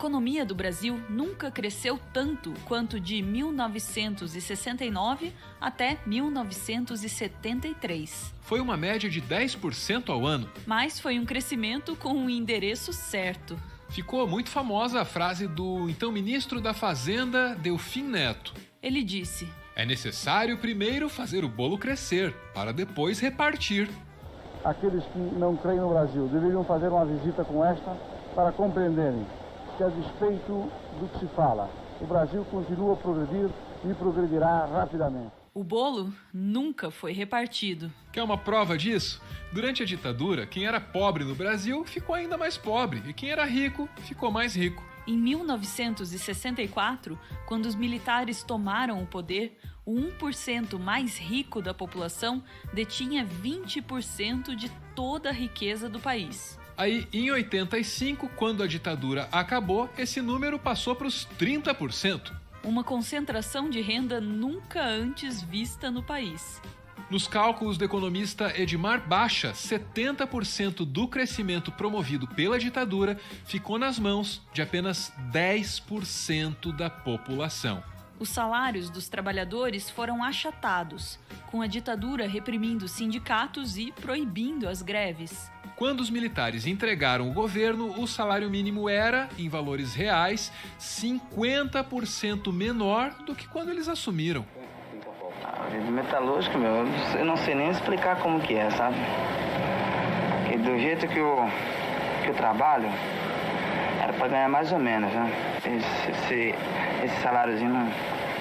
economia do Brasil nunca cresceu tanto quanto de 1969 até 1973. Foi uma média de 10% ao ano. Mas foi um crescimento com o endereço certo. Ficou muito famosa a frase do então ministro da Fazenda, Delfim Neto. Ele disse: é necessário primeiro fazer o bolo crescer, para depois repartir. Aqueles que não creem no Brasil deveriam fazer uma visita como esta para compreenderem que, a despeito do que se fala, o Brasil continua a progredir e progredirá rapidamente. O bolo nunca foi repartido. Quer uma prova disso? Durante a ditadura, quem era pobre no Brasil ficou ainda mais pobre e quem era rico ficou mais rico. Em 1964, quando os militares tomaram o poder, o 1% mais rico da população detinha 20% de toda a riqueza do país. Aí, em 85, quando a ditadura acabou, esse número passou para os 30%. Uma concentração de renda nunca antes vista no país. Nos cálculos do economista Edmar Baixa, 70% do crescimento promovido pela ditadura ficou nas mãos de apenas 10% da população. Os salários dos trabalhadores foram achatados, com a ditadura reprimindo sindicatos e proibindo as greves. Quando os militares entregaram o governo, o salário mínimo era, em valores reais, 50% menor do que quando eles assumiram. A vida metalúrgica, eu não sei nem explicar como que é, sabe? Porque do jeito que eu trabalho, era para ganhar mais ou menos, né? Esse saláriozinho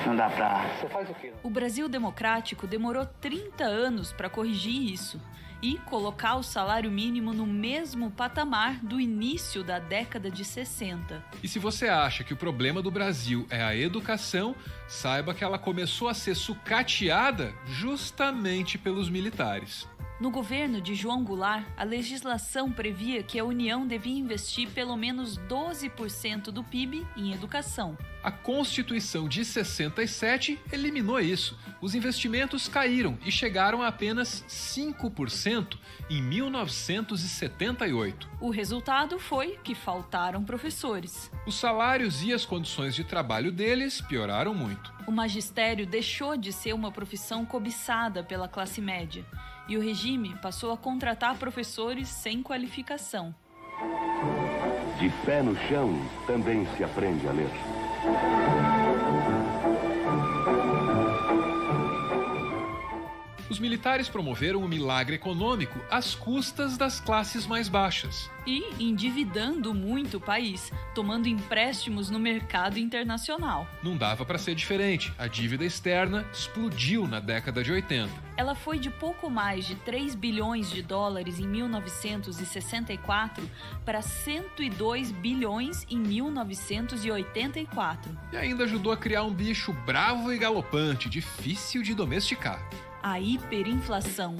não dá pra... Você faz o quê? O Brasil Democrático demorou 30 anos para corrigir isso e colocar o salário mínimo no mesmo patamar do início da década de 60. E se você acha que o problema do Brasil é a educação, saiba que ela começou a ser sucateada justamente pelos militares. No governo de João Goulart, a legislação previa que a União devia investir pelo menos 12% do PIB em educação. A Constituição de 67 eliminou isso. Os investimentos caíram e chegaram a apenas 5% em 1978. O resultado foi que faltaram professores. Os salários e as condições de trabalho deles pioraram muito. O magistério deixou de ser uma profissão cobiçada pela classe média e o regime passou a contratar professores sem qualificação. De pé no chão, também se aprende a ler. Os militares promoveram o milagre econômico às custas das classes mais baixas. E endividando muito o país, tomando empréstimos no mercado internacional. Não dava para ser diferente. A dívida externa explodiu na década de 80. Ela foi de pouco mais de 3 bilhões de dólares em 1964 para 102 bilhões em 1984. E ainda ajudou a criar um bicho bravo e galopante, difícil de domesticar. A hiperinflação.